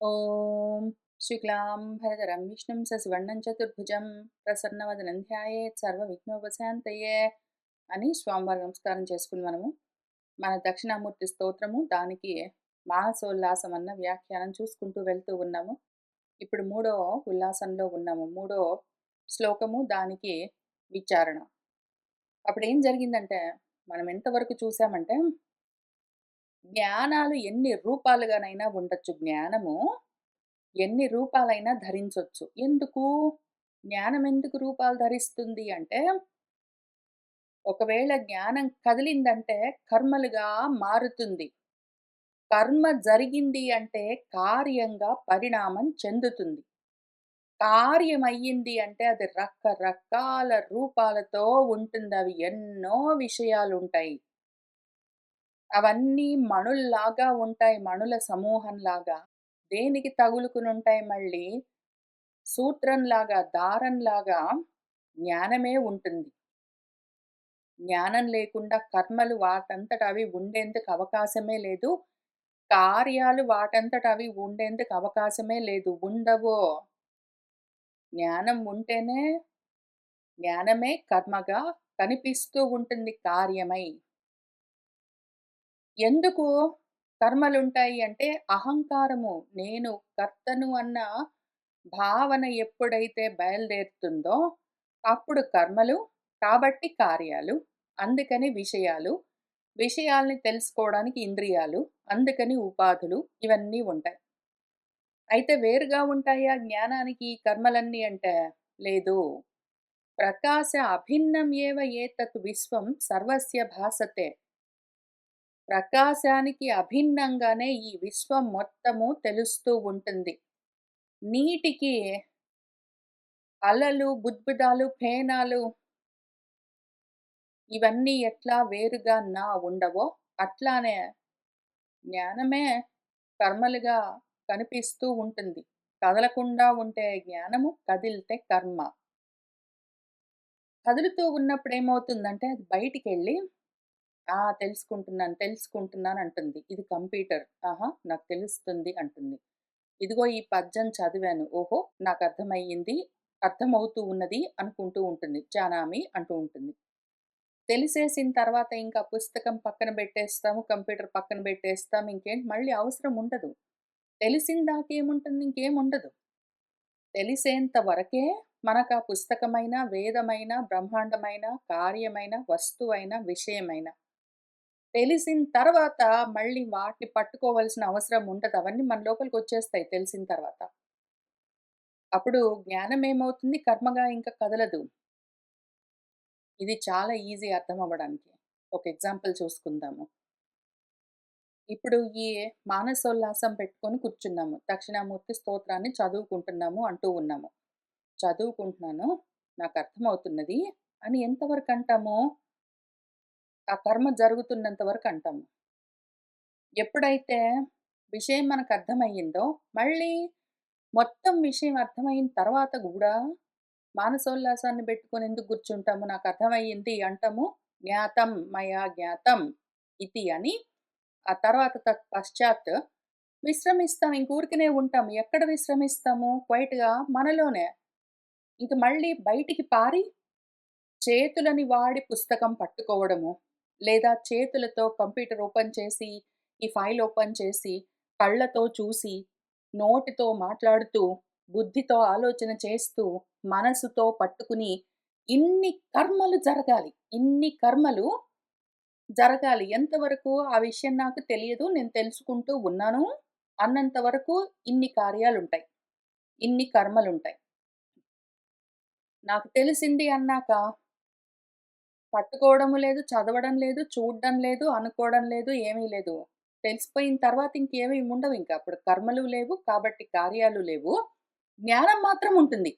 ఓం శుక్లాంబరధరం విష్ణుం సశివర్ణం చతుర్భుజం ప్రసన్నవదనం ధ్యాయేత్ సర్వవిఘ్నోపశాంతయే అని స్వామివారి నమస్కారం చేసుకుని మన దక్షిణామూర్తి స్తోత్రము దానికి మానసోల్లాసం అన్న వ్యాఖ్యానం చూసుకుంటూ వెళ్తూ ఉన్నాము. ఇప్పుడు మూడో ఉల్లాసంలో ఉన్నాము. మూడో శ్లోకము దానికి విచారణ. అప్పుడు ఏం జరిగిందంటే మనం ఎంతవరకు చూసామంటే జ్ఞానాలు ఎన్ని రూపాలుగానైనా ఉండొచ్చు. జ్ఞానము ఎన్ని రూపాలైనా ధరించొచ్చు. ఎందుకు? జ్ఞానం ఎందుకు రూపాలు ధరిస్తుంది అంటే, ఒకవేళ జ్ఞానం కదిలిందంటే కర్మలుగా మారుతుంది. కర్మ జరిగింది అంటే కార్యంగా పరిణామం చెందుతుంది. కార్యమయ్యింది అంటే అది రకరకాల రూపాలతో ఉంటుంది. అవి ఎన్నో విషయాలుంటాయి. అవన్నీ మణుల్లాగా ఉంటాయి. మణుల సమూహంలాగా. దేనికి తగులుకునుంటాయి మళ్ళీ? సూత్రంలాగా, దారంలాగా జ్ఞానమే ఉంటుంది. జ్ఞానం లేకుండా కర్మలు వాటంతట అవి ఉండేందుకు అవకాశమే లేదు. కార్యాలు వాటంతట అవి ఉండేందుకు అవకాశమే లేదు. ఉండవు. జ్ఞానం ఉంటేనే జ్ఞానమే కర్మగా కనిపిస్తూ ఉంటుంది కార్యమై. ఎందుకు కర్మలుంటాయి అంటే అహంకారము, నేను కర్తను అన్న భావన ఎప్పుడైతే బయలుదేరుతుందో అప్పుడు కర్మలు, కాబట్టి కార్యాలు, అందుకని విషయాలు, విషయాల్ని తెలుసుకోవడానికి ఇంద్రియాలు, అందుకని ఉపాధులు ఇవన్నీ ఉంటాయి. అయితే వేరుగా ఉంటాయా జ్ఞానానికి ఈ కర్మలన్నీ అంటే? లేదు. ప్రకాశ అభిన్నం ఏవ ఏతత్ విశ్వం సర్వస్య భాసతే. ప్రకాశానికి అభిన్నంగానే ఈ విశ్వం మొత్తము తెలుస్తూ ఉంటుంది. నీటికి అలలు, బుద్బుదాలు, ఫేనాలు ఇవన్నీ ఎట్లా వేరుగా ఉండవో, అట్లానే జ్ఞానమే కర్మలుగా కనిపిస్తూ ఉంటుంది. కదలకుండా ఉంటే జ్ఞానము, కదిలితే కర్మ. కదులుతూ ఉన్నప్పుడు ఏమవుతుందంటే అది బయటికెళ్ళి తెలుసుకుంటున్నాను, తెలుసుకుంటున్నాను అంటుంది. ఇది కంప్యూటర్. ఆహా! నాకు తెలుస్తుంది అంటుంది. ఇదిగో ఈ పద్యం చదివాను. ఓహో! నాకర్థమయ్యింది, అర్థమవుతూ ఉన్నది అనుకుంటూ ఉంటుంది. జానామి అంటూ ఉంటుంది. తెలిసేసిన తర్వాత ఇంకా పుస్తకం పక్కన బెట్టేస్తాము. కంప్యూటర్ పక్కన బెట్టేస్తాం. ఇంకేంటి మళ్ళీ అవసరం ఉండదు. తెలిసిందాకేముంటుంది? ఇంకేముండదు. తెలిసేంత వరకే మనకా పుస్తకమైన, వేదమైన, బ్రహ్మాండమైన, కార్యమైన, వస్తువైన, విషయమైన. తెలిసిన తర్వాత మళ్ళీ వాటిని పట్టుకోవాల్సిన అవసరం ఉండదు. అవన్నీ మన లోపలికొచ్చేస్తాయి తెలిసిన తర్వాత. అప్పుడు జ్ఞానం ఏమవుతుంది? కర్మగా ఇంక కదలదు. ఇది చాలా ఈజీ అర్థమవ్వడానికి. ఒక ఎగ్జాంపుల్ చూసుకుందాము. ఇప్పుడు ఈ మానసోల్లాసం పెట్టుకొని కూర్చున్నాము. దక్షిణామూర్తి స్తోత్రాన్ని చదువుకుంటున్నాము అంటూ ఉన్నాము. చదువుకుంటున్నాను, నాకర్థమవుతున్నది అని ఎంతవరకు అంటాము? ఆ కర్మ జరుగుతున్నంత వరకు అంటాము. ఎప్పుడైతే విషయం మనకర్థమయ్యిందో, మళ్ళీ మొత్తం విషయం అర్థమైన తర్వాత గూడా మానసోల్లాసాన్ని బెట్టుకొని ఎందుకు గూర్చుంటాము? నాకర్థమయ్యింది అంటాము. జ్ఞాతం మయా జ్ఞాతం ఇతి అని ఆ తర్వాత పశ్చాత్ విశ్రమిస్తాం. ఇంక ఊరికనే ఉంటాము. ఎక్కడ విశ్రమిస్తాము? క్వైట్‌గా మనలోనే. ఇంక మళ్ళీ బయటికి పారి చేతులని వాడి పుస్తకం పట్టుకోవడము, లేదా చేతులతో కంప్యూటర్ ఓపెన్ చేసి, ఈ ఫైల్ ఓపెన్ చేసి, కళ్ళతో చూసి, నోటితో మాట్లాడుతూ, బుద్ధితో ఆలోచన చేస్తూ, మనసుతో పట్టుకుని, ఇన్ని కర్మలు జరగాలి. ఇన్ని కర్మలు జరగాలి. ఎంతవరకు ఆ విషయం నాకు తెలియదు. నేను తెలుసుకుంటూ ఉన్నాను అన్నంత వరకు ఇన్ని కార్యాలుంటాయి. ఇన్ని కర్మలుంటాయి. నాకు తెలిసింది అన్నాక పట్టుకోవడము లేదు, చదవడం లేదు, చూడడం లేదు, అనుకోవడం లేదు, ఏమీ లేదు. తెలిసిపోయిన తర్వాత ఇంకేమి ఉండవింక. అప్పుడు కర్మలు లేవు, కాబట్టి కార్యాలు లేవు. జ్ఞానం మాత్రం ఉంటుంది.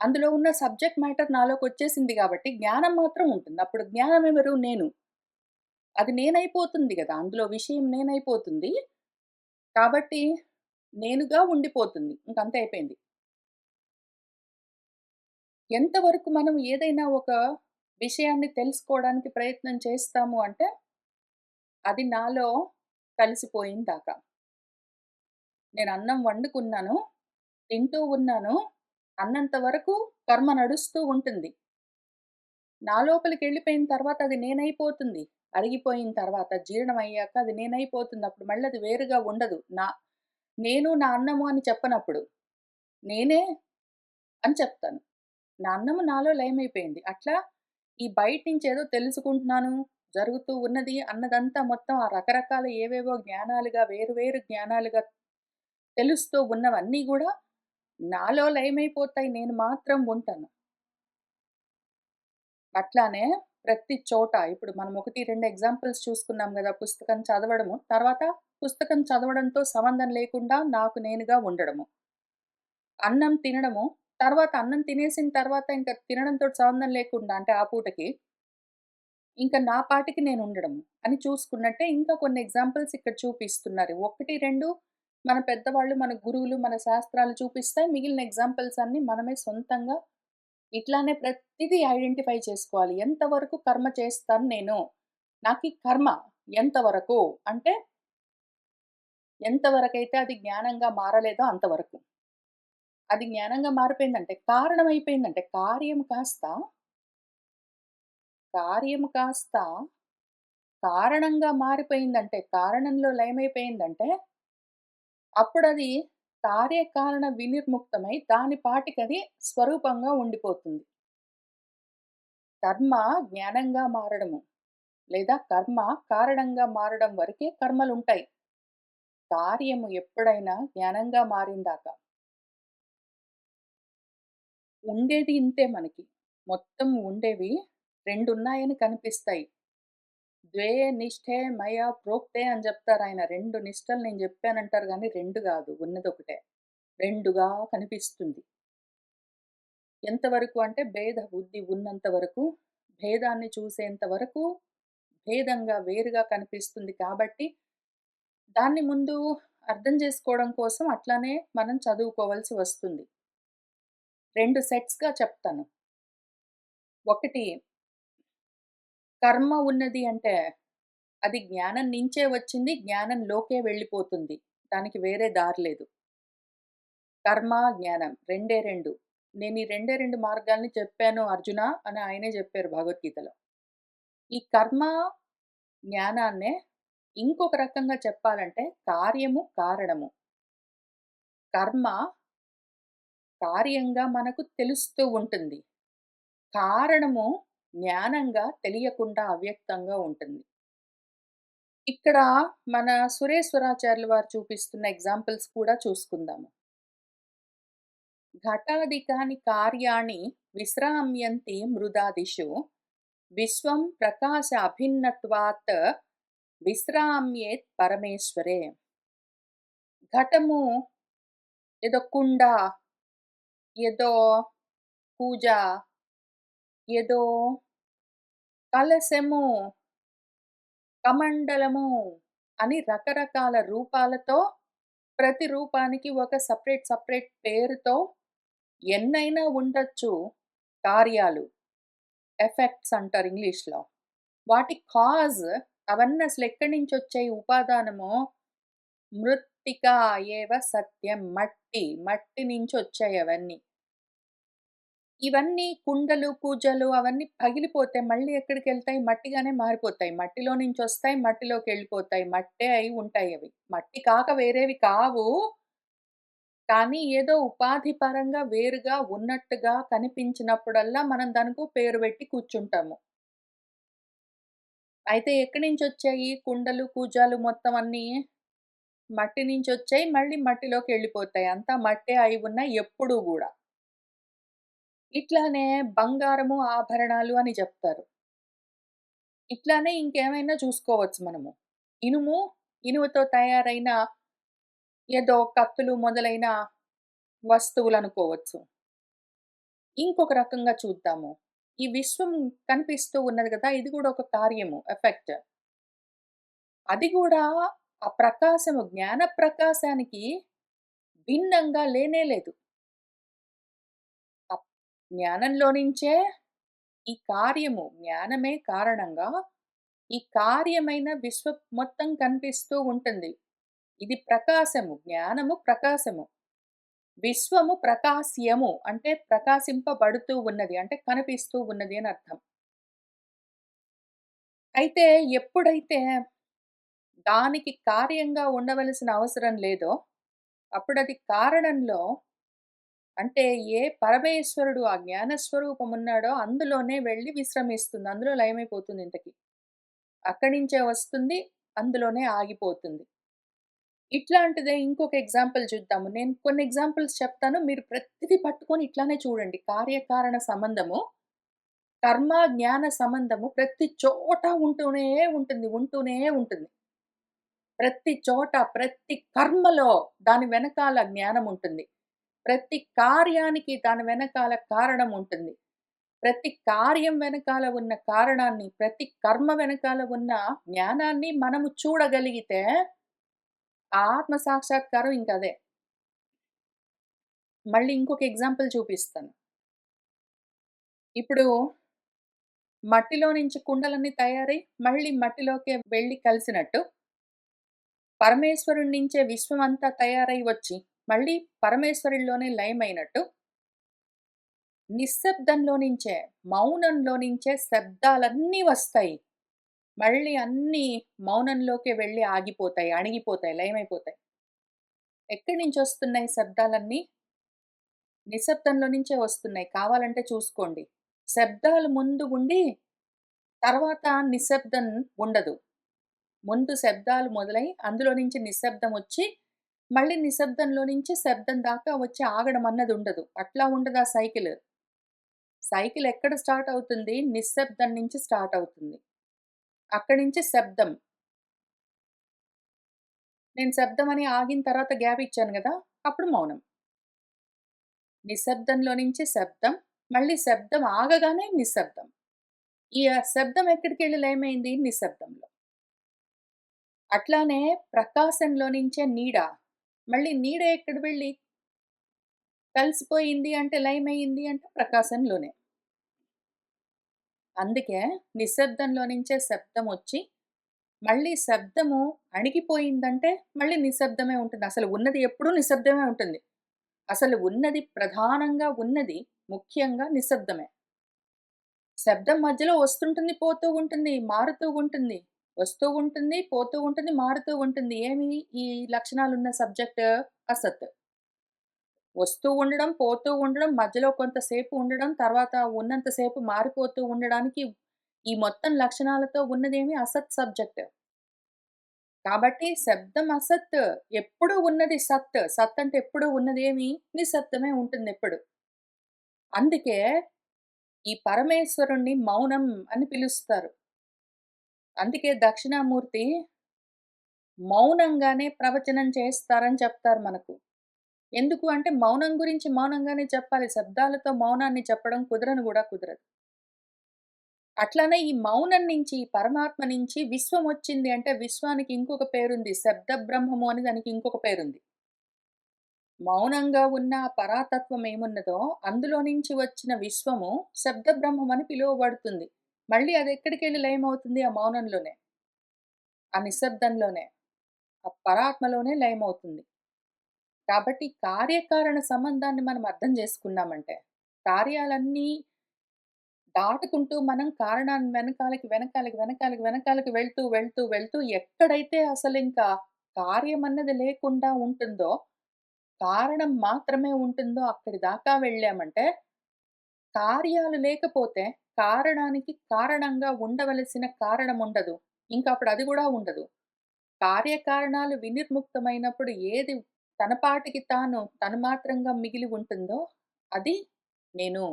అందులో ఉన్న సబ్జెక్ట్ మ్యాటర్ నాలోకొచ్చేసింది గాబట్టి జ్ఞానం మాత్రం ఉంటుంది. అప్పుడు జ్ఞానం ఎవరు? నేను. అది నేనైపోతుంది గదా! అందులో విషయం నేనైపోతుంది. కాబట్టి నేనుగా ఉండిపోతుంది. ఇంకంతే అయిపోయింది. ఎంతవరకు మనం ఏదైనా ఒక విషయాన్ని తెలుసుకోవడానికి ప్రయత్నం చేస్తాము అంటే, అది నాలో కలిసిపోయిందాకా. నేను అన్నం వండుకున్నాను, తింటూ ఉన్నాను అన్నంత వరకు కర్మ నడుస్తూ ఉంటుంది. నా లోపలికెళ్ళిపోయిన తర్వాత అది నేనైపోతుంది. అరిగిపోయిన తర్వాత జీర్ణమయ్యాక అది నేనైపోతుంది. అప్పుడు మళ్ళీ అది వేరుగా ఉండదు. నేను నా అన్నము అని చెప్పనప్పుడు. నేనే అని చెప్తాను. నా అన్నము నాలో లయమైపోయింది. అట్లా ఈ బయట నుంచేదో తెలుసుకుంటున్నాను, జరుగుతూ ఉన్నది అన్నదంతా మొత్తం ఆ రకరకాల ఏవేవో జ్ఞానాలుగా వేరు వేరు జ్ఞానాలుగా తెలుస్తూ ఉన్నవన్నీ గూడా నాలో లయమైపోతాయి. నేను మాత్రం ఉంటాను. అట్లానే ప్రతి చోట ఇప్పుడు మనం 1, 2 ఎగ్జాంపుల్స్ చూసుకున్నాం గదా! పుస్తకం చదవడము, తర్వాత పుస్తకం చదవడంతో సంబంధం లేకుండా నాకు నేనుగా ఉండడము. అన్నం తినడము, తర్వాత అన్నం తినేసిన తర్వాత ఇంక తినడంతోటి సంబంధం లేకుండా అంటే ఆ పూటకి, ఇంక నా పాటికి నేనుండడము అని చూసుకున్నట్టే ఇంకా కొన్ని ఎగ్జాంపుల్స్ ఇక్కడ చూపిస్తున్నారు. 1, 2 మన పెద్దవాళ్ళు, మన గురువులు, మన శాస్త్రాలు చూపిస్తాయి. మిగిలిన ఎగ్జాంపుల్స్ అన్నీ మనమే సొంతంగా ఇట్లానే ప్రతిదీ ఐడెంటిఫై చేసుకోవాలి. ఎంతవరకు కర్మ చేస్తాను నేను? నాకీ కర్మ ఎంతవరకు? అంటే ఎంతవరకైతే అది జ్ఞానంగా మారలేదో అంతవరకు. అది జ్ఞానంగా మారిపోయిందంటే, కారణమైపోయిందంటే, కార్యం కాస్త కారణంగా మారిపోయిందంటే, కారణంలో లయమైపోయిందంటే, అప్పుడది కార్యకారణ వినిర్ముక్తమై దాని పాటికది స్వరూపంగా ఉండిపోతుంది. కర్మ జ్ఞానంగా మారడము, లేదా కర్మ కారణంగా మారడం వరకే కర్మలుంటాయి. కార్యము ఎప్పుడైనా జ్ఞానంగా మారిందాక. ఉండేది ఇంతే మనకి. మొత్తం ఉండేవి 2 ఉన్నాయని కనిపిస్తాయి. ద్వే నిష్ఠే మయా ప్రోక్తే అని జెప్తారాయన. 2 నిష్టలు నేను జెప్పానంటారు గానీ 2 గాదు. ఉన్నదొకటే. 2గా కనిపిస్తుంది. ఎంతవరకు అంటే భేద బుద్ధి ఉన్నంత వరకు, భేదాన్ని చూసేంత వరకు భేదంగా వేరుగా కనిపిస్తుంది కాబట్టి, దాన్ని ముందు అర్థం జేసుకోవడం కోసం అట్లానే మనం చదువుకోవాల్సి వస్తుంది. 2 సెట్స్‌గా చెప్తాను. ఒకటి కర్మ ఉన్నది అంటే, అది జ్ఞానం నించే వచ్చింది. జ్ఞానంలోకే వెళ్ళిపోతుంది. దానికి వేరే దారి లేదు. కర్మ, జ్ఞానం రెండే 2. నేను ఈ రెండే 2 మార్గాల్ని చెప్పాను అర్జునా అని ఆయనే జెప్పారు భగవద్గీతలో. ఈ కర్మ, జ్ఞానాన్నే ఇంకొక రకంగా చెప్పాలంటే కార్యము, కారణము. కర్మ కార్యంగా మనకు తెలుస్తూ ఉంటుంది. కారణము జ్ఞానంగా తెలియకుండా అవ్యక్తంగా ఉంటుంది. ఇక్కడ మన సురేశ్వరాచార్యులు వారు చూపిస్తున్న ఎగ్జాంపుల్స్ కూడా చూసుకుందాము. ఘటాదికాని కార్యాణి విశ్రామ్యంతి మృదాదిషు విశ్వం ప్రకాశ అభిన్నత్వాత్ విశ్రామ్యేత్ పరమేశ్వరే. ఘటము ఏదో కుండ, ఏదో పూజ, ఏదో కలశము, కమండలము అని రకరకాల రూపాలతో ప్రతి రూపానికి ఒక సెపరేట్ పేరుతో ఎన్నైనా ఉండొచ్చు కార్యాలు. ఎఫెక్ట్స్ అంటారు ఇంగ్లీష్‌లో. వాటి కాజ్ అవన్నీ అసలెక్కడి నుంచొచ్చాయి ఉపాదానము? మృత్తికా ఏవ సత్యం. మట్టి నుంచొచ్చాయి అవన్నీ. ఇవన్నీ కుండలు, కూజలు అవన్నీ పగిలిపోతే మళ్ళీ ఎక్కడికెళ్తాయి? మట్టిగానే మారిపోతాయి. మట్టిలో నుంచొస్తాయి, మట్టిలోకెళ్ళిపోతాయి. మట్టే అయి ఉంటాయవి. మట్టి కాక వేరేవి కావు. కానీ ఏదో ఉపాధి పరంగా వేరుగా ఉన్నట్టుగా కనిపించినప్పుడల్లా మనం దానికో పేరు పెట్టి కూర్చుంటాము. అయితే ఎక్కడి నుంచొచ్చాయి కుండలు, కూజాలు మొత్తం అన్నీ? మట్టి నుంచొచ్చాయి. మళ్ళీ మట్టిలోకెళ్ళిపోతాయి. అంతా మట్టే అయి ఉన్నాయి ఎప్పుడూ గూడా. ఇట్లానే బంగారము, ఆభరణాలు అని జెప్తారు. ఇట్లానే ఇంకేమైనా చూసుకోవచ్చు మనము. ఇనుము, ఇనుముతో తయారైన ఏదో కత్తులు మొదలైన వస్తువులనుకోవచ్చు. ఇంకొక రకంగా చూద్దాము. ఈ విశ్వం కనిపిస్తూ ఉన్నది గదా! ఇది గూడా ఒక కార్యము, ఎఫెక్ట్. అది గూడా ఆ ప్రకాశము, జ్ఞాన ప్రకాశానికి భిన్నంగా లేనే లేదు. ఆ జ్ఞానంలో నించే ఈ కార్యము, జ్ఞానమే కారణంగా ఈ కార్యమైన విశ్వం మొత్తం కనిపిస్తూ ఉంటుంది. ఇది ప్రకాశము. జ్ఞానము ప్రకాశము. విశ్వము ప్రకాశ్యము అంటే ప్రకాశింపబడుతూ ఉన్నది. అంటే కనిపిస్తూ ఉన్నది అని అర్థం. అయితే ఎప్పుడైతే దానికి కార్యంగా ఉండవలసిన అవసరం లేదో, అప్పుడది కారణంలో అంటే ఏ పరమేశ్వరుడు ఆ జ్ఞాన స్వరూపమున్నాడో అందులోనే వెళ్లి విశ్రమిస్తుంది. అందులో లయమైపోతుంది ఇంతకి. అక్కడి నుంచే వస్తుంది. అందులోనే ఆగిపోతుంది. ఇట్లాంటిదే ఇంకొక ఎగ్జాంపుల్ చూద్దాము. నేను కొన్ని ఎగ్జాంపుల్స్ చెప్తాను. మీరు ప్రతిది పట్టుకొని ఇట్లానే చూడండి. కార్యకారణ సంబంధము, కర్మ, జ్ఞాన సంబంధము ప్రతి చోట ఉంటూనే ఉంటుంది. ప్రతి చోట, ప్రతి కర్మలో దాని వెనకాల జ్ఞానం ఉంటుంది. ప్రతి కార్యానికి దాని వెనకాల కారణం ఉంటుంది. ప్రతి కార్యం వెనకాల ఉన్న కారణాన్ని, ప్రతి కర్మ వెనకాల ఉన్న జ్ఞానాన్ని మనము చూడగలిగితే, ఆ ఆత్మ సాక్షాత్కారం ఇంకదే. మళ్ళీ ఇంకొక ఎగ్జాంపుల్ చూపిస్తాను. ఇప్పుడు మట్టిలో నుంచి కుండలన్నీ తయారై, మళ్ళీ మట్టిలోకే వెళ్లి కలిసినట్టు, పరమేశ్వరుడి నుంచే విశ్వమంతా తయారై వచ్చి, మళ్ళీ పరమేశ్వరుడిలోనే లయమైనట్టు, నిశ్శబ్దంలో నుంచే, మౌనంలో నుంచే శబ్దాలన్నీ వస్తాయి. మళ్ళీ అన్నీ మౌనంలోకే వెళ్లి ఆగిపోతాయి, అణిగిపోతాయి, లయమైపోతాయి. ఎక్కడి నుంచొస్తున్నాయి శబ్దాలన్నీ? నిశ్శబ్దంలో నుంచే వస్తున్నాయి. కావాలంటే చూసుకోండి. శబ్దాలు ముందు ఉండి, తర్వాత నిశ్శబ్దం ఉండదు. ముందు శబ్దాలు మొదలై, అందులో నుంచి నిశ్శబ్దం వచ్చి, మళ్ళీ నిశ్శబ్దంలో నుంచి శబ్దం దాకా వచ్చి ఆగడం అన్నదుండదు. అట్లా ఉండదు ఆ సైకిల్. సైకిల్ ఎక్కడ స్టార్ట్ అవుతుంది? నిశ్శబ్దం నుంచి స్టార్ట్ అవుతుంది. అక్కడి నుంచి శబ్దం. నేను శబ్దం అని ఆగిన తర్వాత గ్యాప్ ఇచ్చాను గదా! అప్పుడు మౌనం. నిశ్శబ్దంలో నుంచి శబ్దం, మళ్ళీ శబ్దం ఆగగానే నిశ్శబ్దం. ఈ శబ్దం ఎక్కడికెళ్ళి లయమైంది? నిశ్శబ్దంలో. అట్లానే ప్రకాశంలో నుంచే నీడ. మళ్ళీ నీడ ఎక్కడ వెళ్ళి కలిసిపోయింది అంటే లయమయింది అంటే ప్రకాశంలోనే. అందుకే నిశ్శబ్దంలో నుంచే శబ్దమొచ్చి, మళ్ళీ శబ్దము అణిగిపోయిందంటే మళ్ళీ నిశ్శబ్దమే ఉంటుంది. అసలు ఉన్నది ఎప్పుడూ నిశ్శబ్దమే ఉంటుంది. అసలు ఉన్నది ప్రధానంగా ఉన్నది ముఖ్యంగా నిశ్శబ్దమే. శబ్దం మధ్యలో వస్తుంటుంది, పోతూ ఉంటుంది, మారుతూ ఉంటుంది. వస్తూ ఉంటుంది, పోతూ ఉంటుంది, మారుతూ ఉంటుంది. ఏమి ఈ లక్షణాలున్న సబ్జెక్ట్ అసత్. వస్తూ ఉండడం, పోతూ ఉండడం, మధ్యలో కొంతసేపు ఉండడం, తర్వాత ఉన్నంత సేపు మారిపోతూ ఉండడానికి ఈ మొత్తం లక్షణాలతో ఉన్నదేమి అసత్ సబ్జెక్ట్. కాబట్టి శబ్దం అసత్. ఎప్పుడూ ఉన్నది సత్. సత్ అంటే ఎప్పుడూ ఉన్నదేమి నిశ్శబ్దమే ఉంటుందెప్పుడు. అందుకే ఈ పరమేశ్వరుణ్ణి మౌనం అని పిలుస్తారు. అందుకే దక్షిణామూర్తి మౌనంగానే ప్రవచనం చేస్తారని చెప్తారు మనకు. ఎందుకు అంటే మౌనం గురించి మౌనంగానే చెప్పాలి. శబ్దాలతో మౌనాన్ని చెప్పడం కుదరదు. అట్లానే ఈ మౌనం నుంచి, పరమాత్మ నుంచి విశ్వం వచ్చింది అంటే విశ్వానికి ఇంకొక పేరుంది. శబ్ద బ్రహ్మము అని దానికి ఇంకొక పేరుంది. మౌనంగా ఉన్న ఆ పరాతత్వం ఏమున్నదో అందులో నుంచి వచ్చిన విశ్వము శబ్ద బ్రహ్మం అని పిలువబడుతుంది. మళ్ళీ అదెక్కడికెళ్ళి లయమవుతుంది? ఆ మౌనంలోనే. ఆ నిశ్శబ్దంలోనే. ఆ పరాత్మలోనే లయమవుతుంది. కాబట్టి కార్యకారణ సంబంధాన్ని మనం అర్థం చేసుకున్నామంటే, కార్యాలన్నీ దాటుకుంటూ మనం కారణాన్ని వెనకాలకి వెళ్తూ ఎక్కడైతే అసలింకా కార్యమన్నది లేకుండా ఉంటుందో, కారణం మాత్రమే ఉంటుందో అక్కడి దాకా వెళ్ళామంటే, కార్యాలు లేకపోతే కారణానికి కారణంగా ఉండవలసిన కారణముండదు. ఇంక అప్పుడు అది గూడా ఉండదు. కార్యకారణాలు వినిర్ముక్తమైనప్పుడు ఏది తన పాటికి తాను తను మాత్రంగా మిగిలి ఉంటుందో అది నేను.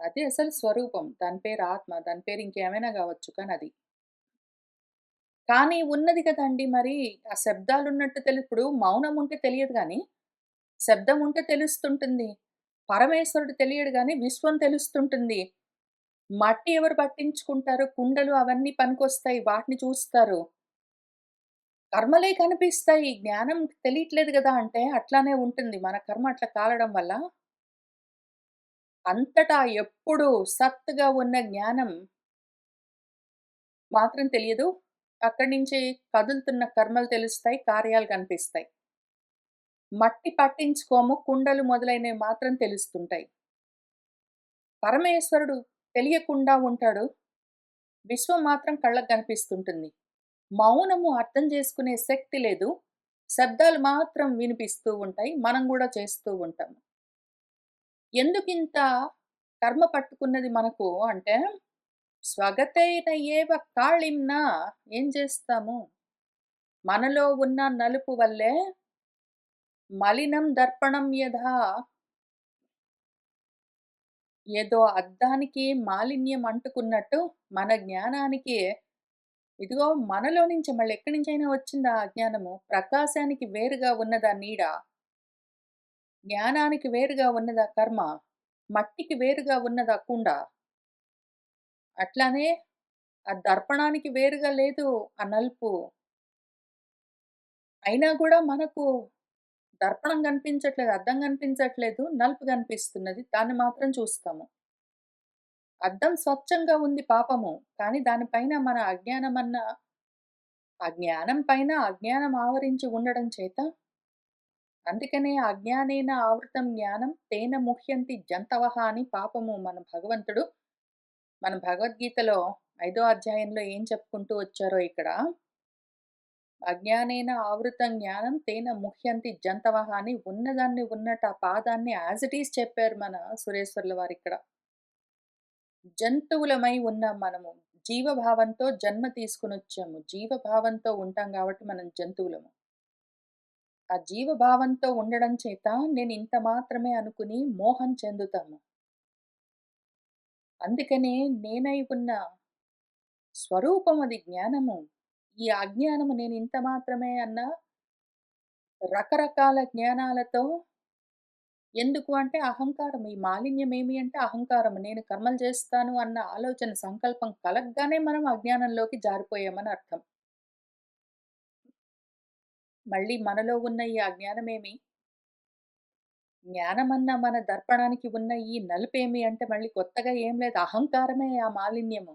అది అసలు స్వరూపం. దాని పేరు ఆత్మ. దాని పేరు ఇంకేమైనా గావచ్చు కానీ అది. కానీ ఉన్నది కదండీ మరి ఆ శబ్దాలున్నట్టు ఇప్పుడు మౌనం ఉంటే తెలియదు గానీ, శబ్దం ఉంటే తెలుస్తుంటుంది. పరమేశ్వరుడు తెలియడు గానీ విశ్వం తెలుస్తుంటుంది. మట్టి ఎవరు పట్టించుకుంటారు? కుండలు అవన్నీ పనికొస్తాయి. వాటిని చూస్తారు. కర్మలే కనిపిస్తాయి. జ్ఞానం తెలియట్లేదు గదా! అంటే అట్లానే ఉంటుంది. మన కర్మ అట్లా కాలడం వల్ల అంతటా ఎప్పుడూ సత్తుగా ఉన్న జ్ఞానం మాత్రం తెలియదు. అక్కడి నుంచి కదులుతున్న కర్మలు తెలుస్తాయి, కార్యాలు కనిపిస్తాయి. మట్టి పట్టించుకోము, కుండలు మొదలైనవి మాత్రం తెలుస్తుంటాయి. పరమేశ్వరుడు తెలియకుండా ఉంటాడు. విశ్వం మాత్రం కళ్ళకు కనిపిస్తుంటుంది. మౌనము అర్థం చేసుకునే శక్తి లేదు. శబ్దాలు మాత్రం వినిపిస్తూ ఉంటాయి. మనం గూడా చేస్తూ ఉంటాం. ఎందుకింత కర్మ పట్టుకున్నది మనకు అంటే, స్వగతేన ఏవ కాళింనా ఏం చేస్తాము? మనలో ఉన్న నలుపు వల్లే మలినం దర్పణం యథా ఏదో అద్దానికి మాలిన్యం అంటుకున్నట్టు మన జ్ఞానానికి ఇదిగో మనలో నుంచి మళ్ళీ ఎక్కడి నుంచైనా వచ్చిందా అజ్ఞానము? ప్రకాశానికి వేరుగా ఉన్నదా నీడ? జ్ఞానానికి వేరుగా ఉన్నదా కర్మ? మట్టికి వేరుగా ఉన్నదా కుండ? అట్లానే ఆ దర్పణానికి వేరుగా లేదు ఆ నలుపు. అయినా గూడా మనకు దర్పణం కనిపించట్లేదు, అద్దం కనిపించట్లేదు, నలుపు కనిపిస్తున్నది. దాన్ని మాత్రం చూస్తాము. అద్దం స్వచ్ఛంగా ఉంది పాపము. కానీ దానిపైన మన అజ్ఞానం పైన అజ్ఞానం ఆవరించి ఉండడం చేత అందుకనే అజ్ఞానేన ఆవృతం జ్ఞానం తేన ముహ్యంతి జంతవః అని పాపము మన భగవద్గీతలో 5వ అధ్యాయంలో ఏం చెప్పుకుంటూ వచ్చారో ఇక్కడ అజ్ఞానేన ఆవృతం జ్ఞానం తేన ముహ్యంతి జంతవః అని ఉన్నదాన్ని ఉన్నట్టు ఆ పాదాన్ని యాజ్ ఇట్ ఈజ్ చెప్పారు మన సురేశ్వర్ల వారిక్కడ. జంతువులమై ఉన్నాం మనము. జీవభావంతో జన్మ తీసుకొనొచ్చాము. జీవభావంతో ఉంటాం గాబట్టి మనం జంతువులము. ఆ జీవభావంతో ఉండడం చేత నేనింత మాత్రమే అనుకుని మోహం చెందుతాము. అందుకనే నేనై ఉన్న స్వరూపం అది జ్ఞానము. ఈ అజ్ఞానము నేనింత మాత్రమే అన్న రకరకాల జ్ఞానాలతో ఎందుకు అంటే అహంకారం. ఈ మాలిన్యం ఏమి అంటే అహంకారం. నేను కర్మలు చేస్తాను అన్న ఆలోచన, సంకల్పం కలగ్గానే మనం అజ్ఞానంలోకి జారిపోయామని అర్థం. మళ్ళీ మనలో ఉన్న ఈ అజ్ఞానమేమి, జ్ఞానమన్న మన దర్పణానికి ఉన్న ఈ నలుపేమి అంటే మళ్ళీ కొత్తగా ఏం లేదు. అహంకారమే ఆ మాలిన్యము.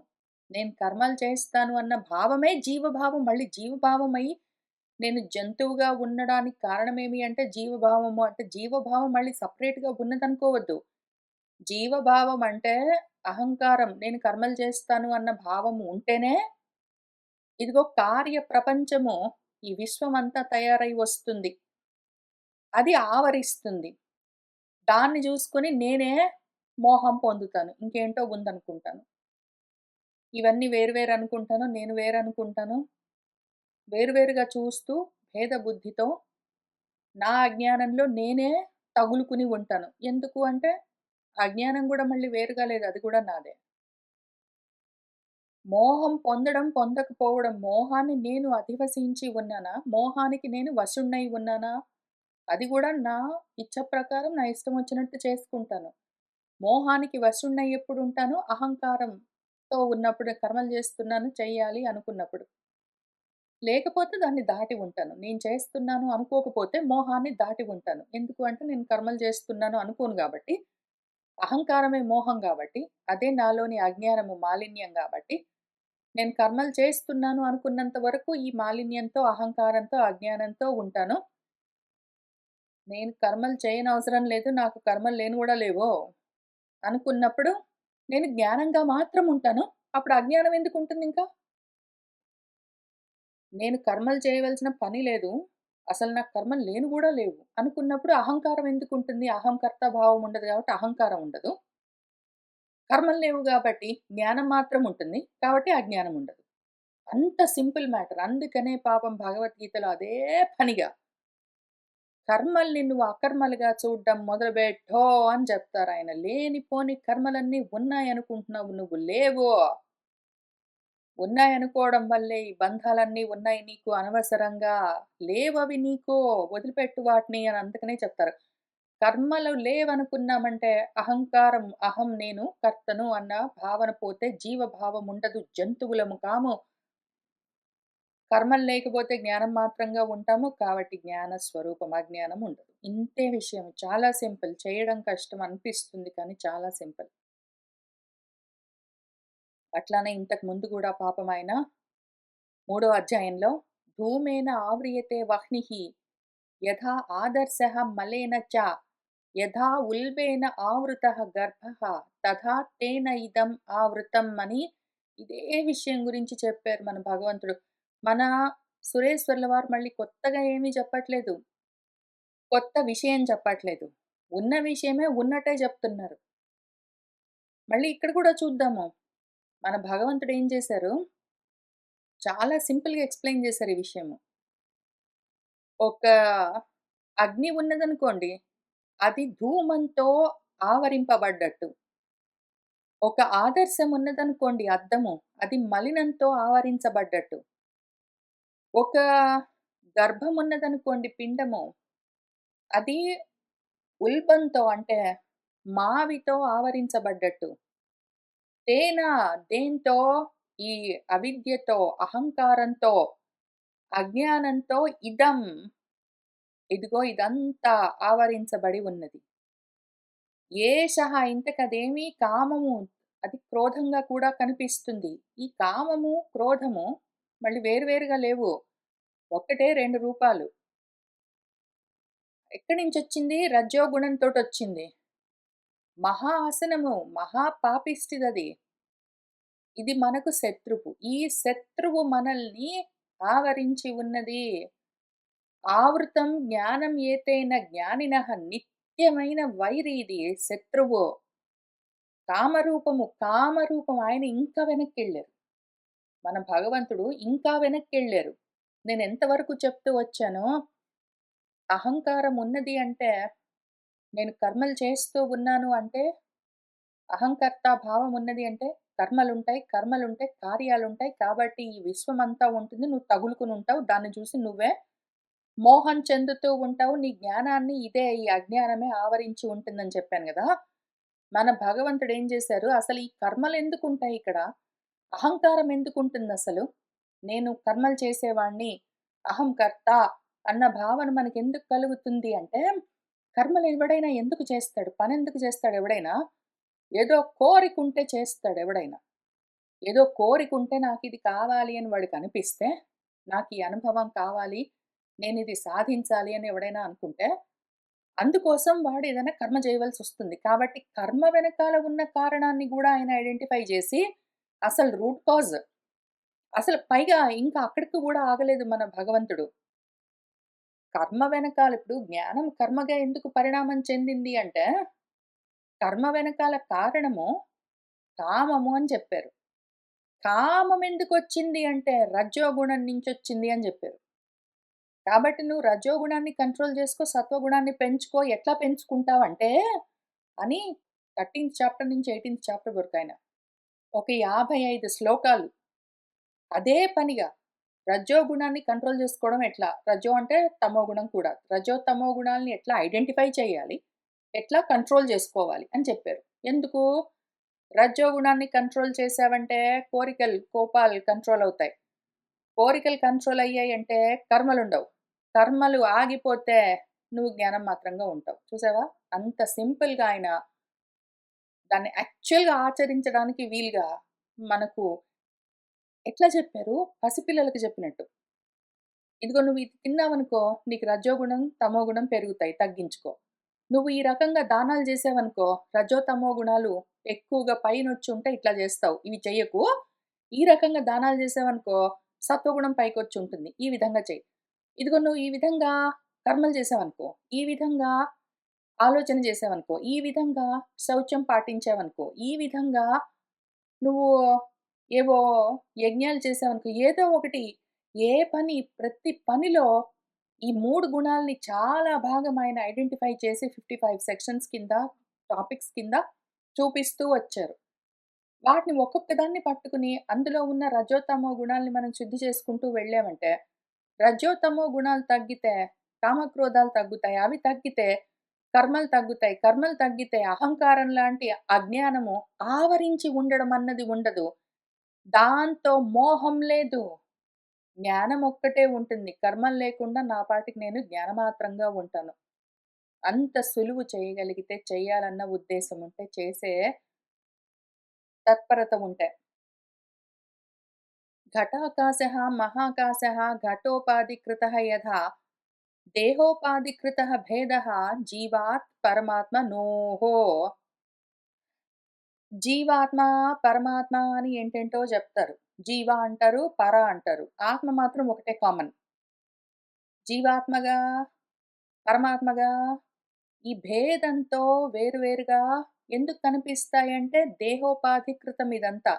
నేను కర్మలు చేస్తాను అన్న భావమే జీవభావం. మళ్ళీ జీవభావమై నేను జంతువుగా ఉండడానికి కారణమేమి అంటే జీవభావము అంటే జీవభావం మళ్ళీ సెపరేట్‌గా ఉన్నదనుకోవద్దు. జీవభావం అంటే అహంకారం. నేను కర్మలు చేస్తాను అన్న భావము ఉంటేనే, ఇదిగో కార్య ప్రపంచము ఈ విశ్వమంతా తయారై వస్తుంది. అది ఆవరిస్తుంది. దాన్ని జూసుకొని నేనే మోహం పొందుతాను. ఇంకేంటో ఉందనుకుంటాను. ఇవన్నీ వేరు వేరు అనుకుంటాను. నేను వేరనుకుంటాను. వేరు వేరుగా చూస్తూ భేద బుద్ధితో నా అజ్ఞానంలో నేనే తగులుకుని ఉంటాను. ఎందుకు అంటే, అజ్ఞానం గూడా మళ్ళీ వేరుగా లేదు. అది గూడా నాదే. మోహం పొందడం, పొందకపోవడం. మోహాన్ని నేను అధివసించి ఉన్నానా? మోహానికి నేను వశుడినై ఉన్నానా? అది గూడా నా ఇచ్చ ప్రకారం నా ఇష్టం వచ్చినట్టు చేసుకుంటాను. మోహానికి వశుడినై ఎప్పుడుంటానో అహంకారంతో ఉన్నప్పుడు కర్మలు చేస్తున్నాను, చెయ్యాలి అనుకున్నప్పుడు. లేకపోతే దాన్ని దాటి ఉంటాను. నేను చేస్తున్నాను అనుకోకపోతే మోహాన్ని దాటి ఉంటాను. ఎందుకు అంటే నేను కర్మలు చేస్తున్నాను అనుకోను గాబట్టి. అహంకారమే మోహం గాబట్టి, అదే నాలోని అజ్ఞానము మాలిన్యం గాబట్టి, నేను కర్మలు చేస్తున్నాను అనుకున్నంత వరకు ఈ మాలిన్యంతో, అహంకారంతో, అజ్ఞానంతో ఉంటాను. నేను కర్మలు చేయనవసరం లేదు. నాకు కర్మలు లేను గూడా లేవో అనుకున్నప్పుడు నేను జ్ఞానంగా మాత్రం ఉంటాను. అప్పుడు అజ్ఞానం ఎందుకుంటుందింకా? నేను కర్మలు చేయవలసిన పని లేదు. అసలు నాకు కర్మలు లేను గూడా లేవు. అనుకున్నప్పుడు అహంకారం ఎందుకుంటుంది? అహంకర్త భావం ఉండదు గాబట్టి అహంకారం ఉండదు. కర్మలు లేవు గాబట్టి జ్ఞానం మాత్రం ఉంటుంది. కాబట్టి అజ్ఞానం ఉండదు. అంత సింపుల్ మ్యాటర్. అందుకనే పాపం భగవద్గీతలో అదే పనిగా కర్మల్ని నువ్వు అకర్మలుగా చూడ్డం మొదలుబెట్టో అని చెప్తారాయన. లేనిపోని కర్మలన్నీ ఉన్నాయనుకుంటున్నావు. నువ్వు లేవు. ఉన్నాయనుకోవడం వల్లే ఈ బంధాలన్నీ ఉన్నాయి నీకు అనవసరంగా. లేవవి నీకు. వదిలిపెట్టు వాటిని అని అందుకనే చెప్తారు. కర్మలు లేవనుకున్నామంటే అహంకారం, అహం నేను కర్తను అన్న భావన పోతే జీవభావం ఉండదు. జంతువులము కాము. కర్మలు లేకపోతే జ్ఞానం మాత్రంగా ఉంటాము. కాబట్టి జ్ఞాన స్వరూపం. అజ్ఞానం ఉండదు. ఇంతే విషయం. చాలా సింపుల్. చేయడం కష్టం అనిపిస్తుంది కానీ చాలా సింపుల్. అట్లానే ఇంతకు ముందు గూడా పాపం ఆయన మూడో అధ్యాయంలో ధూమేన ఆవ్రియతే వహ్నిః యథా ఆదర్శః మలేన చ యథా ఉల్బేన ఆవృతః గర్భః తథా తేన ఇదం ఆవృతం అని ఇదే విషయం గురించి చెప్పారు మన భగవంతుడు. మన సురేశ్వర్ల వారు మళ్ళీ కొత్తగా ఏమీ చెప్పట్లేదు. కొత్త విషయం చెప్పట్లేదు. ఉన్న విషయమే ఉన్నట్టే చెప్తున్నారు. మళ్ళీ ఇక్కడ కూడా చూద్దాము. మన భగవంతుడు ఏం చేశారు, చాలా సింపుల్‌గా ఎక్స్‌ప్లెయిన్ చేశారు ఈ విషయము. ఒక అగ్ని ఉన్నదనుకోండి, అది ధూమంతో ఆవరింపబడ్డట్టు. ఒక ఆదర్శం ఉన్నదనుకోండి అద్దము, అది మలినంతో ఆవరించబడ్డట్టు. ఒక గర్భం ఉన్నదనుకోండి పిండము, అది ఉల్బంతో అంటే మావితో ఆవరించబడ్డట్టు. తేన దేంతో ఈ అవిద్యతో, అహంకారంతో, అజ్ఞానంతో ఇదం ఇదిగో ఇదంతా ఆవరించబడి ఉన్నది. ఏషః ఇంతకదేమి కామము అది క్రోధంగా కూడా కనిపిస్తుంది. ఈ కామము, క్రోధము మళ్ళీ వేరు వేరుగా లేవు. ఒక్కటే 2 రూపాలు. ఎక్కడి నుంచొచ్చింది? రజోగుణంతోటొచ్చింది. మహా ఆసనము, మహా పాపిష్టిదది. ఇది మనకు శత్రువు. ఈ శత్రువు మనల్ని ఆవరించి ఉన్నది. ఆవృతం జ్ఞానం ఏతేన జ్ఞానినః నిత్యమైన వైరి ఇది శత్రువు. కామరూపం ఆయన ఇంకా వెనక్కెళ్ళారు. మన భగవంతుడు ఇంకా వెనక్కెళ్ళారు. నేనెంత వరకు చెప్తూ వచ్చానో, అహంకారం ఉన్నది అంటే, నేను కర్మలు చేస్తూ ఉన్నాను అంటే, అహంకర్త భావం ఉన్నది అంటే, కర్మలుంటాయి, కార్యాలుంటాయి. కాబట్టి ఈ విశ్వమంతా ఉంటుంది. నువ్వు తగులుకొనుంటావు. దాన్ని చూసి నువ్వే మోహం చెందుతూ ఉంటావు. నీ జ్ఞానాన్ని ఇదే ఈ అజ్ఞానమే ఆవరించి ఉంటుందని చెప్పాను గదా! మన భగవంతుడు ఏం చేశారు, అసలు ఈ కర్మలెందుకుంటాయిక్కడ? అహంకారం ఎందుకుంటుందసలు? నేను కర్మలు చేసేవాడిని, అహం కర్త అన్న భావన మనకెందుకు కలుగుతుంది అంటే, కర్మలు ఎవడైనా ఎందుకు చేస్తాడు? పనెందుకు చేస్తాడు ఎవడైనా? ఏదో కోరికుంటే చేస్తాడు ఎవడైనా. ఏదో కోరికుంటే నాకిది కావాలి అని వాడికనిపిస్తే, నాకీ అనుభవం కావాలి, నేనిది సాధించాలి అని ఎవడైనా అనుకుంటే, అందుకోసం వాడు ఏదైనా కర్మ చేయవలసొస్తుంది. కాబట్టి కర్మ వెనకాల ఉన్న కారణాన్ని గూడా ఆయన ఐడెంటిఫై జేసి, అసలు రూట్ కాజ్ అసలు పైగా ఇంకా అక్కడికి గూడా ఆగలేదు మన భగవంతుడు. కర్మ వెనకాల ఇప్పుడు జ్ఞానం కర్మగా ఎందుకు పరిణామం చెందింది అంటే, కర్మ వెనకాల కారణము కామము అని చెప్పారు. కామం ఎందుకొచ్చింది అంటే, రజోగుణం నుంచొచ్చింది అని జెప్పారు. కాబట్టి నువ్వు రజోగుణాన్ని కంట్రోల్ జేసుకో, సత్వగుణాన్ని పెంచుకో. ఎట్లా పెంచుకుంటావంటే అని 13థ్ చాప్టర్ నుంచి 18థ్ చాప్టర్ వరకాయన. ఒక 55 శ్లోకాలు. అదే పనిగా రజోగుణాన్ని కంట్రోల్ జేసుకోవడం ఎట్లా? రజో అంటే తమో గుణం కూడా. రజో, తమో గుణాల్ని ఎట్లా ఐడెంటిఫై చేయాలి? ఎట్లా కంట్రోల్ జేసుకోవాలి అని చెప్పారు. ఎందుకు? రజోగుణాన్ని కంట్రోల్ చేశావంటే కోపాలు కంట్రోల్ అవుతాయి. కోరికలు కంట్రోల్ అయ్యాయంటే కర్మలుండవు. కర్మలు ఆగిపోతే నువ్వు జ్ఞానం మాత్రంగా ఉంటావు. చూసావా? అంత సింపుల్‌గా ఆయన దాన్ని యాక్చువల్‌గా ఆచరించడానికి వీలుగా మనకు ఎట్లా చెప్పారు? పసిపిల్లలకి చెప్పినట్టు. ఇదిగో నువ్వు ఇది తిన్నావనుకో, నీకు రజోగుణం, తమోగుణం పెరుగుతాయి తగ్గించుకో. నువ్వు ఈ రకంగా దానాలు చేసావనుకో, రజో, తమో గుణాలు ఎక్కువగా పైనొచ్చుంటే ఇట్లా చేస్తావు. ఇవి చెయ్యకు. ఈ రకంగా దానాలు చేసావనుకో, సత్వగుణం పైకొచ్చుంటుంది. ఈ విధంగా చెయ్యి. ఇదిగో నువ్వు ఈ విధంగా కర్మలు చేసావనుకో, ఈ విధంగా ఆలోచన చేసావనుకో, ఈ విధంగా శౌచం పాటించావనుకో, ఈ విధంగా నువ్వు ఏవో యజ్ఞాలు చేసావనుకో, ఏదో ఒకటి ఏ పని ప్రతి పనిలో ఈ 3 గుణాల్ని చాలా భాగం ఆయన ఐడెంటిఫై చేసి 55 సెక్షన్స్ కింద, టాపిక్స్ కింద చూపిస్తూ వచ్చారు. వాటిని ఒక్కొక్క దాన్ని పట్టుకుని అందులో ఉన్న రజోతమో గుణాల్ని మనం శుద్ధి చేసుకుంటూ వెళ్ళామంటే, రజోతమో గుణాలు తగ్గితే కామక్రోధాలు తగ్గుతాయి. అవి తగ్గితే కర్మలు తగ్గుతాయి. కర్మలు తగ్గితే అహంకారం లాంటి అజ్ఞానము ఆవరించి ఉండడం అన్నది ఉండదు. దాంతో మోహం లేదు. జ్ఞానం ఒక్కటే ఉంటుంది. కర్మలు లేకుండా నా పాటికి నేను జ్ఞానమాత్రంగా ఉంటాను. అంత సులువు చేయగలిగితే చెయ్యాలన్న ఉద్దేశం ఉంటే చేసే తత్పరత ఉంటే. घटाकाशः महाकाशः घटोपाधिकृतः यथा देहोपाधिकृतः भेदः जीवात् परमात्मनोः. జీవాత్మ, పరమాత్మ అని ఏంటేంటో జెప్తారు. జీవ అంటారు, పర అంటారు. ఆత్మ మాత్రం ఒకటే కామన్. జీవాత్మగా, పరమాత్మగా ఈ భేదంతో వేరు వేరుగా ఎందుకు కనిపిస్తాయంటే దేహోపాధికృతం ఇదంతా.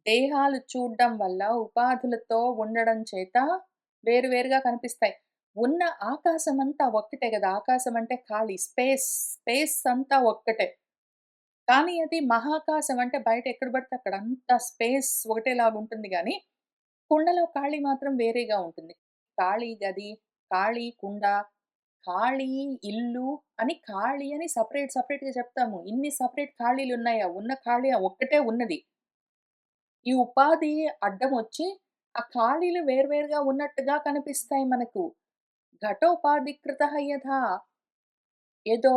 దేహాలు చూడ్డం వల్ల ఉపాధులతో ఉండడం చేత వేరు వేరుగా కనిపిస్తాయి. ఉన్న ఆకాశమంతా ఒక్కటే గదా! ఆకాశం అంటే ఖాళీ స్పేస్. స్పేస్ అంతా ఒక్కటే. కానీ అది మహాకాశం అంటే బయట ఎక్కడ పడితే అక్కడ అంతా స్పేస్ ఒకటేలాగుంటుంది గానీ, కుండలో ఖాళీ మాత్రం వేరేగా ఉంటుంది. ఖాళీ గది, ఖాళీ కుండ, ఖాళీ ఇల్లు అని ఖాళీ అని సెపరేట్‌గా చెప్తాము. ఇన్ని సెపరేట్ ఖాళీలున్నాయా? ఉన్న ఖాళీ ఒక్కటే ఉన్నది. ఈ ఉపాధి అడ్డమొచ్చి ఆ ఖాళీలు వేర్వేరుగా ఉన్నట్టుగా కనిపిస్తాయి మనకు. ఘటోపాధికృతః యథా ఏదో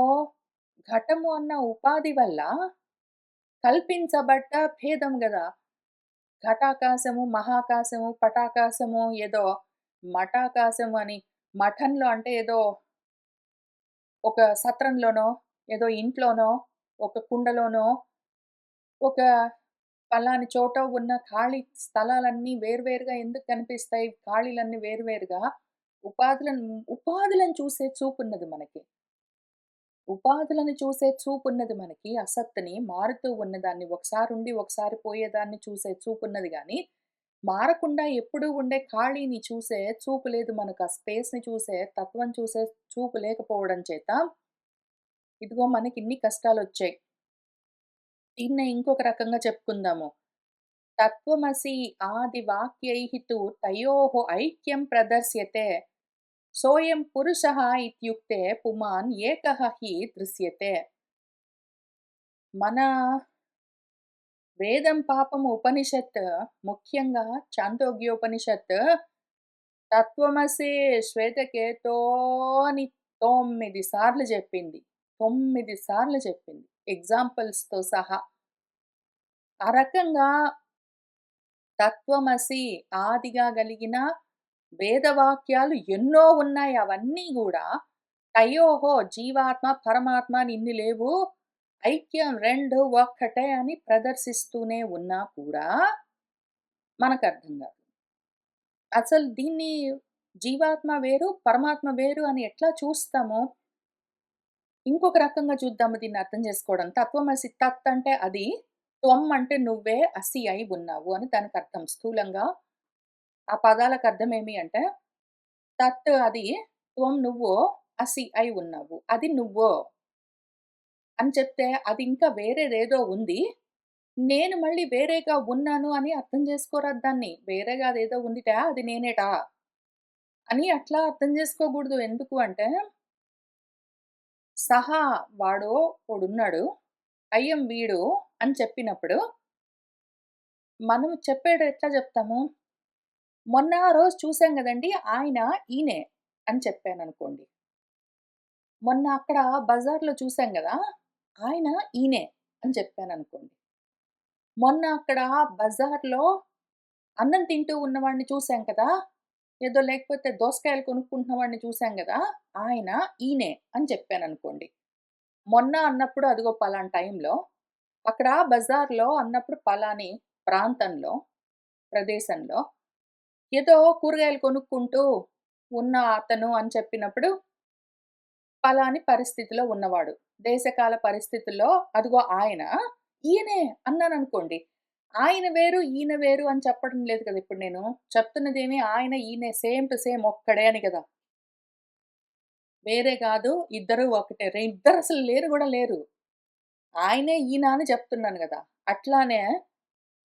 ఘటము అన్న ఉపాధి వల్ల కల్పించబడ్డ భేదం గదా! ఘటాకాశము, మహాకాశము, పటాకాశము ఏదో మటాకాశము అని మఠంలో అంటే ఏదో ఒక సత్రంలోనో, ఏదో ఇంట్లోనో, ఒక కుండలోనో, ఒక పలాని చోట ఉన్న ఖాళీ స్థలాలన్నీ వేర్వేరుగా ఎందుకు కనిపిస్తాయి? ఖాళీలన్నీ వేర్వేరుగా ఉపాధులను చూసే చూపున్నది మనకి. ఉపాధులను చూసే చూపున్నది మనకి. అసత్తుని మారుతూ ఉన్నదాన్ని ఒకసారుండి, ఒకసారి పోయేదాన్ని చూసే చూపున్నది గానీ, మారకుండా ఎప్పుడూ ఉండే ఖాళీని చూసే చూపు లేదు మనకు. ఆ స్పేస్‌ని చూసే, తత్వం చూసే చూపు లేకపోవడం చేత, ఇదిగో మనకిన్ని కష్టాలొచ్చాయి. దీన్నే ఇంకొక రకంగా చెప్పుకుందాము. తత్వమసి ఆది వాక్యైః తు తయోః ఐక్యం ప్రదర్శ్యతే. సోయం పురుషः ఇత్యుక్తే పుమాన్ ఏకః హి దృశ్యతే. మన వేదం పాపము ఉపనిషత్ ముఖ్యంగా చాందోగ్యోపనిషత్ తత్వమసి శ్వేతకేతో అని 9 సార్లు జెప్పింది. 9 సార్లు చెప్పింది. ఎగ్జాంపుల్స్‌తో సహా. ఆ రకంగా తత్వమసి ఆదిగా గలిగిన వేదవాక్యాలు ఎన్నో ఉన్నాయి. అవన్నీ గూడా తయోహో జీవాత్మ, పరమాత్మ అని ఇన్ని లేవు. ఐక్యం 2 ఒక్కటే అని ప్రదర్శిస్తూనే ఉన్నా కూడా మనకర్థం గాదు. అసలు దీన్ని జీవాత్మ వేరు, పరమాత్మ వేరు అని ఎట్లా చూస్తాము? ఇంకొక రకంగా చూద్దాము దీన్ని అర్థం చేసుకోవడం. తత్వమసి తత్ అంటే అది, త్వం అంటే నువ్వే, అసి అయి ఉన్నావు అని దానికర్థం. స్థూలంగా ఆ పదాలకు అర్థమేమి అంటే, తత్ అది, త్వం నువ్వు, అసి అయి ఉన్నావు. అది నువ్వు అని చెప్తే అది ఇంకా వేరేదేదో ఉంది. నేను మళ్ళీ వేరేగా ఉన్నాను అని అర్థం చేసుకోరాదు దాన్ని. వేరేగా అదేదో ఉందిట అది నేనేట అని అట్లా అర్థం చేసుకోకూడదు. ఎందుకు అంటే, సహా వాడున్నాడు. అయ్యం వీడు అని చెప్పినప్పుడు, మనం చెప్పేది ఎట్లా చెప్తాము? మొన్న రోజు చూసాం గదండీ! ఆయన ఈయనే అని చెప్పాననుకోండి. మొన్న అక్కడ బజార్‌లో చూసాం గదా! ఆయన ఈయనే అని చెప్పాననుకోండి. మొన్న అక్కడ బజార్‌లో అన్నం తింటూ ఉన్నవాడిని చూసాం కదా! ఏదో లేకపోతే దోసకాయలు కొనుక్కుంటున్న వాడిని చూసాం గదా! ఆయన ఈయనే అని చెప్పాననుకోండి. మొన్న అన్నప్పుడు అదిగో పలానా టైంలో, అక్కడ బజార్‌లో అన్నప్పుడు పలాని ప్రాంతంలో, ప్రదేశంలో ఏదో కూరగాయలు కొనుక్కుంటూ ఉన్న అతను అని చెప్పినప్పుడు, పలాని పరిస్థితిలో ఉన్నవాడు. దేశకాల పరిస్థితుల్లో అదిగో ఆయన, ఈయనే అన్నాననుకోండి. ఆయన వేరు, ఈయన వేరు అని చెప్పడం లేదు కదా! ఇప్పుడు నేను. చెప్తున్నదేమి ఆయన, ఈయనే సేమ్ టు సేమ్ ఒక్కడే అని కదా! వేరే గాదు. ఇద్దరు ఒకటే. ఇద్దరసలు లేరు గూడా లేరు. ఆయనే, ఈయన అని చెప్తున్నాను గదా! అట్లానే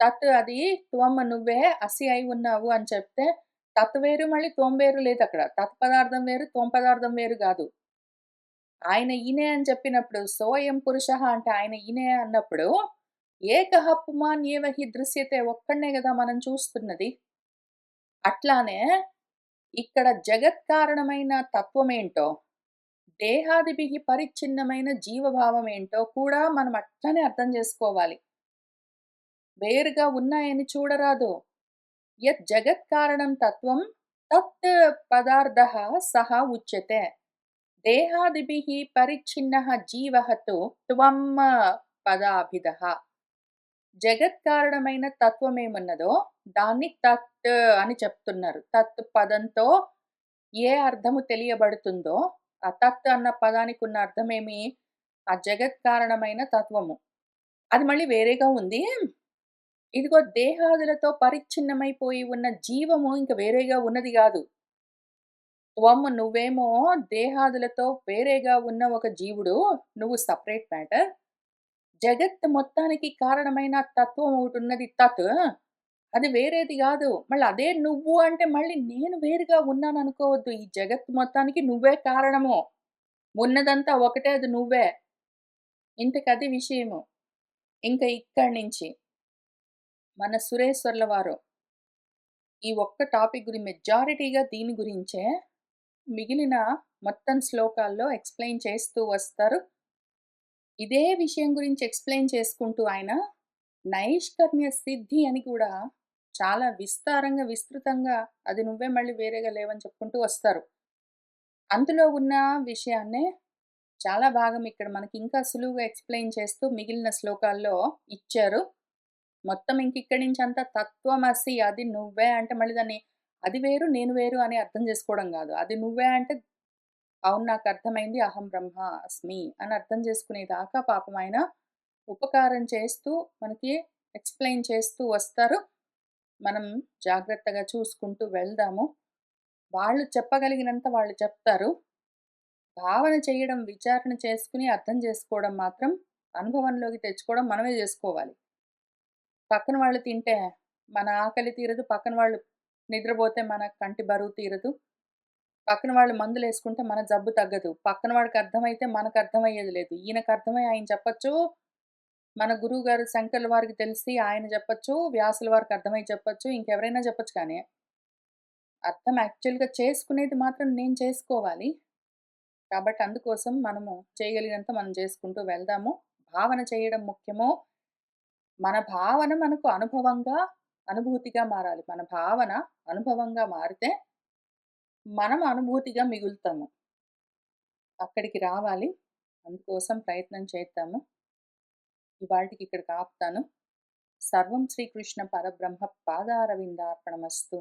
తత్ అది త్వం నువ్వే అసి అయి ఉన్నావు అని చెప్తే, తత్ వేరు మళ్ళీ త్వం వేరు లేదక్కడ. తత్ పదార్థం వేరు, త్వం పదార్థం వేరు గాదు. ఆయన ఈయనే అని చెప్పినప్పుడు, సోయం పురుషః అంటే ఆయన ఈయనే అన్నప్పుడు, ఏకః పుమాన్ ఏవ హి దృశ్యతే ఒక్కడినే గదా మనం చూస్తున్నది. అట్లానే ఇక్కడ జగత్కారణమైన తత్వమేంటో, దేహాదిభిః పరిచ్ఛిన్నమైన జీవభావమేంటో కూడా మనం అట్లనే అర్థం జేసుకోవాలి. వేరుగా ఉన్నాయని చూడరాదు. యత్ జగత్కారణం తత్వం తత్ పదార్థః సహ ఉచ్యతే. దేహాదిభిః పరిచ్ఛిన్నః జీవః తు త్వం పదాభిధః. జగత్కారణమైన తత్వమేమున్నదో దాన్ని తత్ అని చెప్తున్నారు. తత్ పదంతో ఏ అర్థము తెలియబడుతుందో, ఆ తత్ అన్న పదానికున్న అర్థమేమి? ఆ జగత్కారణమైన తత్వము. అది మళ్ళీ వేరేగా ఉంది. ఇదిగో దేహాదులతో పరిచ్ఛిన్నమైపోయి ఉన్న జీవము ఇంక వేరేగా ఉన్నది గాదు. నువ్వేమో దేహాదులతో వేరేగా ఉన్న ఒక జీవుడు. నువ్వు సెపరేట్ మ్యాటర్. జగత్ మొత్తానికి కారణమైన తత్వం ఒకటున్నది తత్. అది వేరేది గాదు. మళ్ళీ అదే నువ్వు అంటే మళ్ళీ నేను వేరుగా ఉన్నాననుకోవద్దు. ఈ జగత్ మొత్తానికి నువ్వే కారణము. ఉన్నదంతా ఒకటే, అది నువ్వే. ఇంతకది విషయము. ఇంక ఇక్కడి నుంచి మన సురేశ్వర్ల వారు ఈ ఒక్క టాపిక్ మెజారిటీగా దీని గురించే మిగిలిన మొత్తం శ్లోకాల్లో ఎక్స్‌ప్లెయిన్ చేస్తూ వస్తారు. ఇదే విషయం గురించి ఎక్స్‌ప్లెయిన్ చేసుకుంటూ ఆయన నైష్కర్మ్య సిద్ధి అని కూడా చాలా విస్తారంగా, విస్తృతంగా అది నువ్వే మళ్ళీ వేరేగా లేవని చెప్పుకుంటూ వస్తారు. అందులో ఉన్న విషయాన్నే చాలా భాగం ఇక్కడ మనకి ఇంకా సులువుగా ఎక్స్‌ప్లెయిన్ చేస్తూ మిగిలిన శ్లోకాల్లో ఇచ్చారు. మొత్తం ఇంకిక్కడి నుంచి అంతా తత్వమసి అది నువ్వే అంటే మళ్ళీ దాన్ని అది వేరు, నేను వేరు అని అర్థం చేసుకోవడం గాదు. అది నువ్వే అంటే అవును నాకర్థమైంది. అహం బ్రహ్మ అస్మి అని అర్థం చేసుకునేదాకా పాపం ఆయన ఉపకారం చేస్తూ మనకి ఎక్స్‌ప్లెయిన్ చేస్తూ వస్తారు. మనం జాగ్రత్తగా చూసుకుంటూ వెళ్దాము. వాళ్ళు చెప్పగలిగినంత వాళ్ళు చెప్తారు. భావన చేయడం, విచారణ చేసుకొని అర్థం చేసుకోవడం మాత్రం అనుభవంలోకి తెచ్చుకోవడం మనమే జేసుకోవాలి. పక్కన వాళ్ళు తింటే మన ఆకలి తీరదు. పక్కన వాళ్ళు నిద్రపోతే మన కంటి బరువు తీరదు. పక్కన వాళ్ళు మందులేసుకుంటే మన జబ్బు తగ్గదు. పక్కన వాడికి అర్థమైతే మనకర్థమయ్యేది లేదు. ఈయనకర్థమై ఆయన చెప్పొచ్చు. మన గురువుగారు శంకర్ల వారికి తెలిసి ఆయన చెప్పొచ్చు. వ్యాసుల వారికి అర్థమై చెప్పొచ్చు. ఇంకెవరైనా చెప్పొచ్చు కానీ, అర్థం యాక్చువల్‌గా చేసుకునేది మాత్రం నేను చేసుకోవాలి. కాబట్టి అందుకోసం మనము చేయగలిగినంత మనం చేసుకుంటూ వెళ్దాము. భావన చేయడం ముఖ్యము. మన భావన మనకు అనుభవంగా, అనుభూతిగా మారాలి. మన భావన అనుభవంగా మారితే, మనం అనుభూతిగా మిగులుతాము. అక్కడికి రావాలి. అందుకోసం ప్రయత్నం చేద్దాము. ఇవాల్టికి ఇక్కడికి ఆపుతాను. సర్వం శ్రీకృష్ణ పరబ్రహ్మ పాదారవిందార్పణమస్తు.